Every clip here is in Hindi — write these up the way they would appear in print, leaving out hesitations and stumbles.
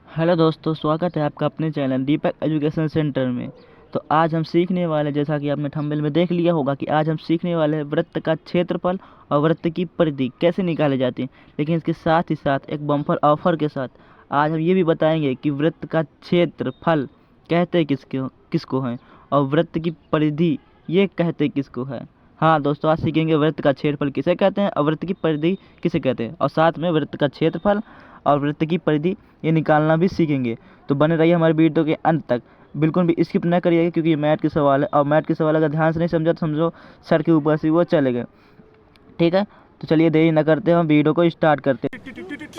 हेलो दोस्तों, स्वागत है आपका अपने चैनल दीपक एजुकेशन सेंटर में। तो आज हम सीखने वाले, जैसा कि आपने थंबनेल में देख लिया होगा, कि आज हम सीखने वाले हैं वृत्त का क्षेत्रफल और वृत्त की परिधि कैसे निकाले जाती हैं। लेकिन इसके साथ ही साथ एक बम्पर ऑफर के साथ आज हम ये भी बताएंगे कि वृत्त का क्षेत्रफल कहते किसको हैं और वृत्त की परिधि ये कहते किसको है। हाँ दोस्तों, आज सीखेंगे वृत्त का क्षेत्रफल किसे कहते हैं और वृत्त की परिधि किसे कहते हैं, और साथ में वृत्त का क्षेत्रफल और वृत्त की परिधि ये निकालना भी सीखेंगे। तो बने रहिए हमारे वीडियो के अंत तक, बिल्कुल भी स्किप न करिएगा, क्योंकि ये मैथ के सवाल है और मैथ के सवाल अगर ध्यान से नहीं समझा तो समझो सर के ऊपर से वो चले गए। ठीक है, तो चलिए देरी न करते हम वीडियो को स्टार्ट करते हैं।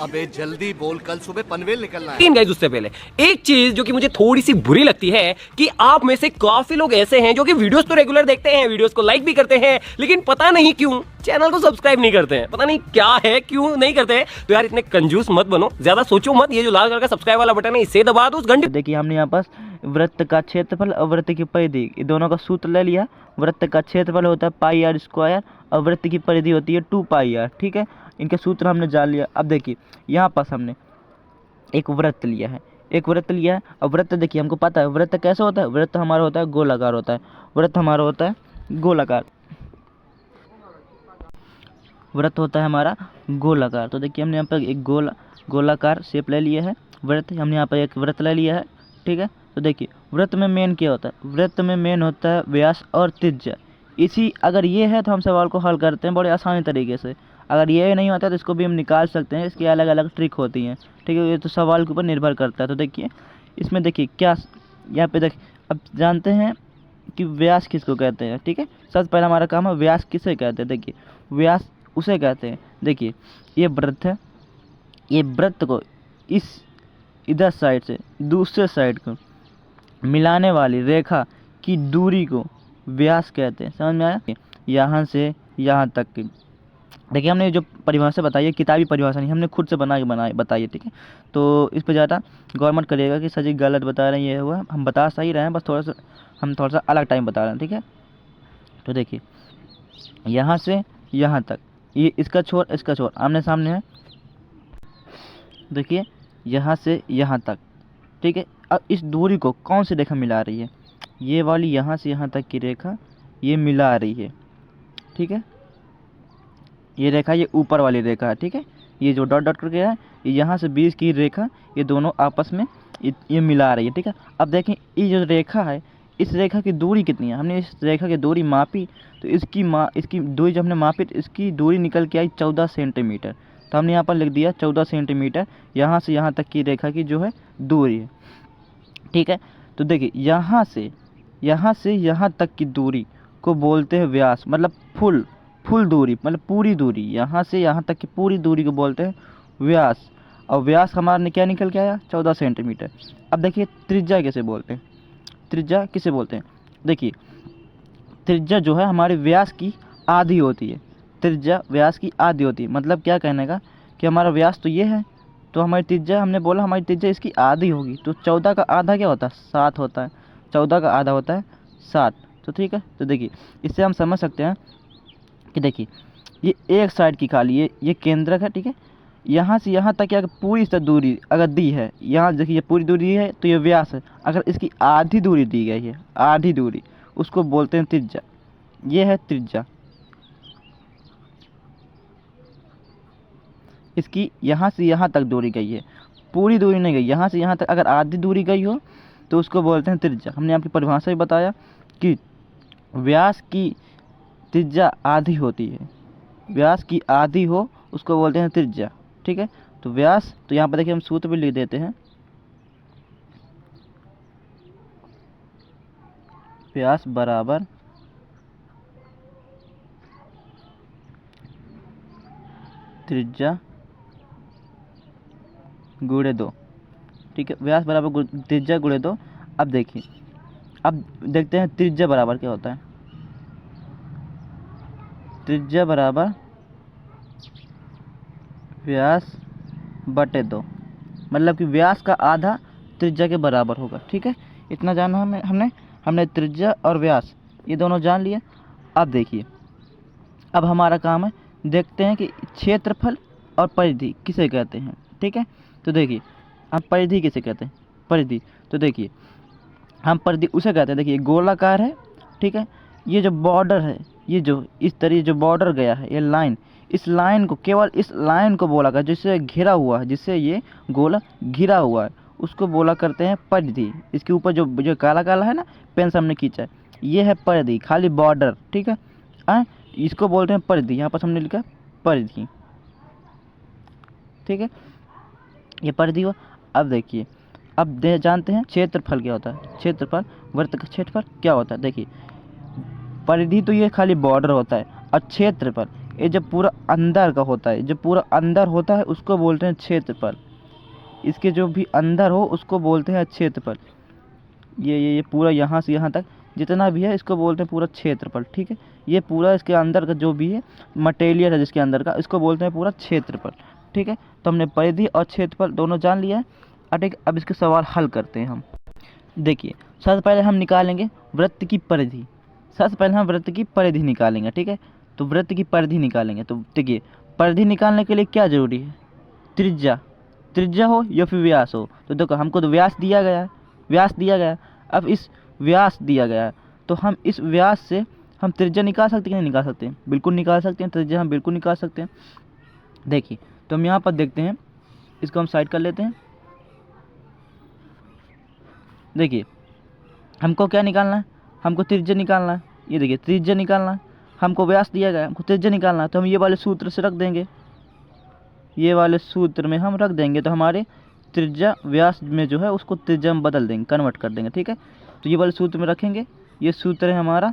अबे जल्दी बोल, कल सुबह पनवेल निकलना है। तीन गाइस, उससे पहले एक चीज जो कि मुझे थोड़ी सी बुरी लगती है कि आप में से काफी लोग ऐसे हैं जो कि वीडियोस तो रेगुलर देखते हैं, वीडियोस को लाइक भी करते हैं, लेकिन पता नहीं क्यों चैनल को सब्सक्राइब नहीं करते हैं। पता नहीं क्या है, क्यों नहीं करते हैं। तो यार इतने कंजूस मत बनो, ज्यादा सोचो मत। ये जो लाल कलर का सब्सक्राइब वाला बटन है इसे दबा दो उस घंटे। देखिए, हमने यहाँ पास वृत्त का क्षेत्रफल और वृत्त की परिधि, ये दोनों का सूत्र ले लिया। वृत्त का क्षेत्रफल होता है पाई आर स्क्वायर और वृत्त की परिधि होती है 2 पाई आर। ठीक है, इनके सूत्र हमने जान लिया। अब देखिए, यहाँ पास हमने एक वृत्त लिया है, और वृत्त देखिए हमको पता है वृत्त कैसे होता है। वृत्त हमारा होता है गोलाकार होता है, वृत्त हमारा होता है गोलाकार, वृत्त होता है हमारा गोलाकार। तो देखिए हमने यहाँ पर एक गोलाकार शेप ले लिया है वृत्त, हमने यहाँ पर एक वृत्त ले लिया है। ठीक है, तो देखिए वृत्त में मेन क्या होता है, वृत्त में मेन होता है व्यास और त्रिज्या। इसी अगर ये है तो हम सवाल को हल करते हैं बड़े आसानी तरीके से। अगर ये नहीं होता तो इसको भी हम निकाल सकते हैं, इसकी अलग अलग ट्रिक होती हैं। ठीक है, ये तो सवाल के ऊपर निर्भर करता है। तो देखिए इसमें देखिए क्या, यहाँ पे देखिए अब जानते हैं कि व्यास किसको कहते हैं। ठीक है, सबसे पहला हमारा काम है व्यास किसे कहते हैं। देखिए व्यास उसे कहते हैं, देखिए ये वृत्त है, ये वृत्त को इधर साइड से दूसरे साइड को मिलाने वाली रेखा की दूरी को व्यास कहते हैं। समझ में आया? यहाँ से यहाँ तक की, देखिए हमने जो परिभाषा बताई है किताबी परिभाषा नहीं, हमने खुद से बनाए बताई है। ठीक है, तो इस पर ज़्यादा गौर मत करिएगा कि सर जी गलत बता रहे हैं, ये हुआ। हम बता सही रहे हैं, बस हम थोड़ा सा अलग टाइम बता रहे हैं। ठीक है, तो देखिए यहाँ से यहाँ तक, ये इसका छोर आमने सामने है। देखिए यहाँ से यहाँ तक। ठीक है, अब इस दूरी को कौन सी रेखा मिला रही है, ये वाली यहाँ से यहाँ तक की रेखा ये मिला रही है। ठीक है, ये रेखा ये ऊपर वाली रेखा है। ठीक है, ये जो डॉट डॉट करके है, ये यहाँ से 20 की रेखा, ये दोनों आपस में ये मिला रही है। ठीक है, अब देखें ये जो रेखा है, इस रेखा की दूरी कितनी है। हमने इस रेखा की दूरी मापी, तो इसकी दूरी जब हमने मापी तो इसकी दूरी निकल के आई 14 सेंटीमीटर। तो हमने यहाँ पर लिख दिया 14 सेंटीमीटर यहाँ से यहाँ तक की रेखा की जो है दूरी है। ठीक है, तो देखिए यहाँ से यहाँ तक की दूरी को बोलते हैं व्यास, मतलब फुल दूरी, मतलब पूरी दूरी, यहाँ से यहाँ तक की पूरी दूरी को बोलते हैं व्यास। और व्यास हमारा क्या निकल के आया, 14 सेंटीमीटर। अब देखिए त्रिज्या किसे बोलते हैं, देखिए त्रिज्या जो है हमारे व्यास की आधी होती है। त्रिज्या व्यास की आधी होती है, मतलब क्या कहने का कि हमारा व्यास तो ये है, तो हमारी त्रिज्या, हमने बोला हमारी त्रिज्या इसकी आधी होगी। तो 14 का आधा क्या होता है, 7 होता है। 14 का आधा होता है 7। तो ठीक है, तो देखिए इससे हम समझ सकते हैं कि देखिए ये एक साइड की खाली ये केंद्रक है। ठीक है, यहाँ से यहाँ तक अगर पूरी से दूरी अगर दी है, यहाँ देखिए ये पूरी दूरी है तो ये व्यास है। अगर इसकी आधी दूरी दी गई है, आधी दूरी, उसको बोलते हैं त्रिज्या। ये है त्रिज्या, इसकी यहाँ से यहाँ तक दूरी गई है, पूरी दूरी नहीं गई, यहाँ से यहाँ तक अगर आधी दूरी गई हो तो उसको बोलते हैं त्रिज्या। हमने आपकी परिभाषा भी बताया कि व्यास की त्रिज्या आधी होती है, व्यास की आधी हो उसको बोलते हैं त्रिज्या। ठीक है, तो व्यास, तो यहाँ पर देखिए हम सूत्र भी लिख देते हैं, व्यास बराबर त्रिज्या गुणे 2। ठीक है, व्यास बराबर त्रिज्या गुणे 2। अब देखिए, अब देखते हैं त्रिज्या बराबर क्या होता है। त्रिज्या बराबर व्यास बटे 2, मतलब कि व्यास का आधा त्रिज्या के बराबर होगा। ठीक है, इतना जाना हमने त्रिज्या और व्यास ये दोनों जान लिए। अब देखिए, अब हमारा काम है देखते हैं कि क्षेत्रफल और परिधि किसे कहते हैं। ठीक है, तो देखिए हम परिधि किसे कहते हैं? परिधि। तो देखिए हम परिधि उसे कहते हैं, देखिए गोलाकार है, ठीक है। ये जो बॉर्डर है, ये जो इस तरीके जो बॉर्डर गया है, ये लाइन, इस लाइन को, केवल इस लाइन को बोला कर, जिससे घिरा हुआ है, जिससे ये गोला घिरा हुआ है, उसको बोला करते हैं परिधि। इसके ऊपर जो जो काला काला है ना, पेन से हमने खींचा है, ये है परिधि, खाली बॉर्डर, ठीक है। इसको बोलते हैं परिधि, यहाँ पर हमने लिखा परिधि, ठीक है। ये परिधि हुआ। अब देखिए, अब जानते हैं क्षेत्रफल क्या होता है। क्षेत्रफल, वृत्त का क्षेत्रफल क्या होता है। देखिए परिधि तो ये खाली बॉर्डर होता है, और क्षेत्रफल ये जब पूरा अंदर का होता है, जब पूरा अंदर होता है उसको बोलते हैं क्षेत्रफल। इसके जो भी अंदर हो उसको बोलते हैं क्षेत्रफल। ये पूरा यहाँ से यहाँ तक जितना भी है इसको बोलते हैं पूरा क्षेत्रफल, ठीक है। ये पूरा इसके अंदर का जो भी है मटेरियल है जिसके अंदर का, इसको बोलते हैं पूरा क्षेत्रफल, ठीक है। तो हमने परिधि और क्षेत्रफल दोनों जान लिया है। ठीक, अब इसके सवाल हल करते हैं हम। देखिए सबसे पहले हम निकालेंगे वृत्त की परिधि। सबसे पहले हम वृत्त की परिधि निकालेंगे, ठीक है। तो वृत्त की परिधि निकालेंगे, तो देखिए परिधि निकालने के लिए क्या जरूरी है? त्रिज्या, त्रिज्या हो या फिर व्यास हो। तो देखो हमको तो व्यास दिया गया है, व्यास दिया गया है। अब इस व्यास दिया गया है, तो हम इस व्यास से हम त्रिज्या निकाल सकते हैं कि नहीं निकाल सकते हैं? बिल्कुल निकाल सकते हैं, त्रिज्या हम बिल्कुल निकाल सकते हैं। देखिए तो हम यहाँ पर देखते हैं, इसको हम साइड कर लेते हैं। देखिए हमको क्या निकालना है? हमको त्रिज्या निकालना है। ये देखिए त्रिज्या निकालना है, हमको व्यास दिया गया है, हमको त्रिज्या निकालना है। तो हम ये वाले सूत्र से रख देंगे, ये वाले सूत्र में हम रख देंगे, तो हमारे त्रिज्या व्यास में जो है उसको त्रिज्या में बदल देंगे, कन्वर्ट कर देंगे, ठीक है। तो ये वाले सूत्र में रखेंगे, ये सूत्र है हमारा।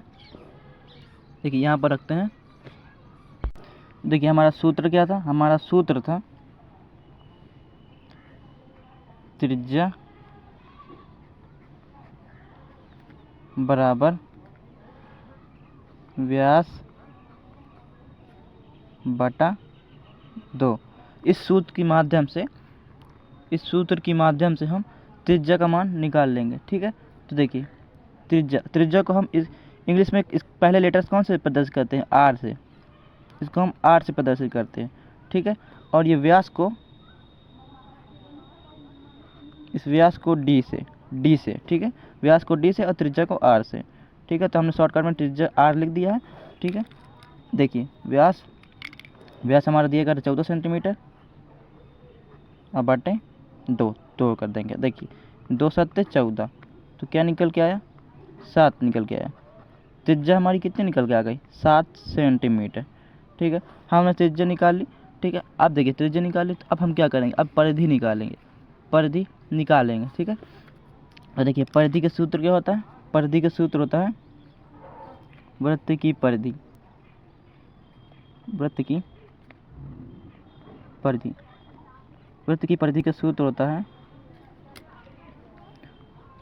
देखिए यहाँ पर रखते हैं। देखिए हमारा सूत्र क्या था? हमारा सूत्र था त्रिज्या बराबर व्यास बटा 2। इस सूत्र की माध्यम से, इस सूत्र की माध्यम से हम त्रिज्या का मान निकाल लेंगे, ठीक है। तो देखिए त्रिज्या, त्रिज्या को हम इस इंग्लिश में इस पहले लेटर्स कौन से प्रदर्शित करते हैं? आर से। इसको हम आर से प्रदर्शित करते हैं, ठीक है। और ये व्यास को, इस व्यास को डी से, ठीक है। व्यास को डी से और त्रिज्या को आर से, ठीक है। तो हमने शॉर्टकट में त्रिज्या आर लिख दिया है, ठीक है। देखिए व्यास, व्यास हमारा दिया गया 14 सेंटीमीटर, अब बटे 2 कर देंगे। देखिए 2 7 14, तो क्या निकल के आया? 7 निकल के आया। त्रिज्या हमारी कितनी निकल के आ गई? 7 सेंटीमीटर, ठीक है। हमने त्रिज्या निकाल ली, ठीक है। अब देखिए त्रिज्या निकाल ली, तो अब हम क्या करेंगे? अब परिधि निकालेंगे, परिधि निकालेंगे, ठीक है। और देखिए परिधि का सूत्र क्या होता है? परिधि का सूत्र होता है वृत्त की परिधि, वृत्त की परिधि, वृत्त की परिधि का सूत्र होता है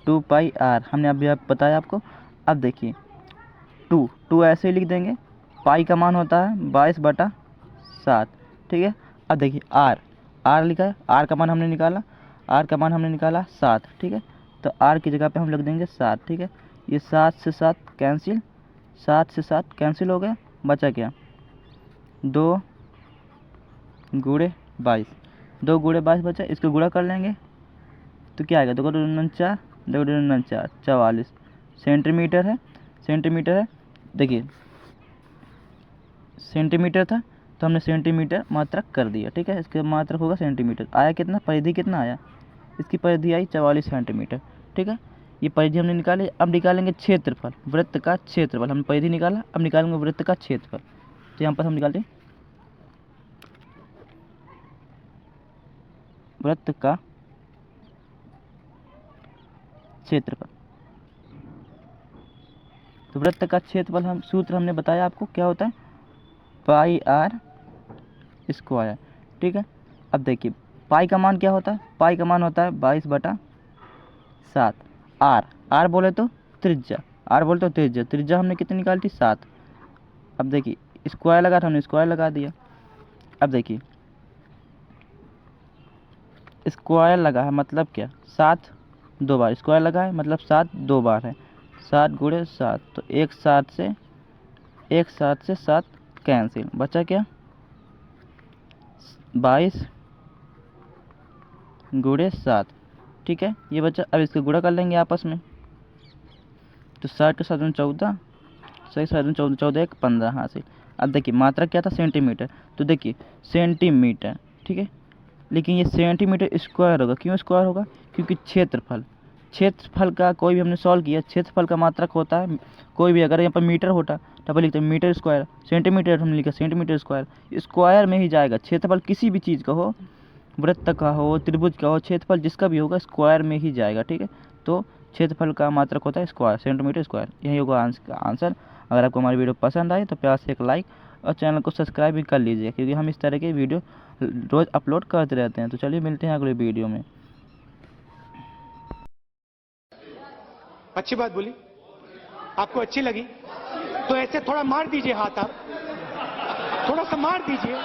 2 पाई आर। हमने अभी बताया आपको। अब देखिए 2 ऐसे ही लिख देंगे, पाई का मान होता है 22/7, ठीक है। अब देखिए आर लिखा है, आर का मान हमने निकाला, आर का मान हमने निकाला 7, ठीक है। तो आर की जगह पे हम लिख देंगे 7, ठीक है। ये 7 से 7 कैंसिल, 7 से 7 कैंसिल हो गया, बचा क्या? 2 गुणे 22, 2 गुणे 22 बचा। इसको गुणा कर लेंगे तो क्या आएगा? 2 गुणे 4, 2 गुणे 4 44 सेंटीमीटर है, सेंटीमीटर है। देखिए सेंटीमीटर था तो हमने सेंटीमीटर मात्रक कर दिया, ठीक है। इसके मात्रक होगा सेंटीमीटर। आया कितना? परिधि कितना आया? इसकी परिधि आई 44 सेंटीमीटर, ठीक है। ये परिधि हमने निकाली। अब निकालेंगे क्षेत्रफल, वृत्त का क्षेत्रफल। हमने परिधि निकाला, अब निकालेंगे वृत्त का क्षेत्रफल। तो यहाँ पर हम निकालते हैं वृत्त का क्षेत्रफल। तो वृत्त का क्षेत्रफल हम सूत्र हमने बताया आपको क्या होता है? पाई आर स्क्वायर, ठीक है। अब देखिए पाई का मान क्या होता है? पाई का मान होता है 22/7। आर बोले तो त्रिज्या, आर बोले तो त्रिज्या, त्रिज्या हमने कितनी निकाली थी? 7। अब देखिए स्क्वायर लगा था, हमने स्क्वायर लगा दिया। अब देखिए स्क्वायर लगा है मतलब क्या? 7 2 बार स्क्वायर लगा है मतलब 7 2 बार है, 7 गुणे 7, तो एक 7 से 7 कैंसिल, बचा क्या? 22 गुणे 7, ठीक है, ये बच्चा। अब इसका गुणा कर लेंगे आपस में, तो 60 के 7 14, सही 7 14 14 1 15 हासिल। अब देखिए मात्रा क्या था, सेंटीमीटर, तो देखिए सेंटीमीटर, ठीक है, लेकिन ये सेंटीमीटर स्क्वायर होगा। क्यों स्क्वायर होगा? क्योंकि क्षेत्रफल का कोई भी हमने सॉल्व किया, क्षेत्रफल का मात्रक होता है कोई भी। अगर यहाँ पर मीटर होता तो अपन लिखते मीटर स्क्वायर, सेंटीमीटर हमने लिखा सेंटीमीटर स्क्वायर, स्क्वायर में ही जाएगा। क्षेत्रफल किसी भी चीज़ का हो, वृत्त का हो, त्रिभुज का हो, क्षेत्रफल जिसका भी होगा स्क्वायर में ही जाएगा, ठीक है। तो क्षेत्रफल का मात्रक होता है स्क्वायर, सेंटीमीटर स्क्वायर, यही होगा आंसर। अगर आपको हमारी वीडियो पसंद आए तो प्यार से एक लाइक और चैनल को सब्सक्राइब भी कर लीजिए, क्योंकि हम इस तरह के वीडियो रोज़ अपलोड करते रहते हैं। तो चलिए मिलते हैं अगले वीडियो में। अच्छी बात बोली, आपको अच्छी लगी तो ऐसे थोड़ा मार दीजिए हाथ, आप थोड़ा सा मार दीजिए।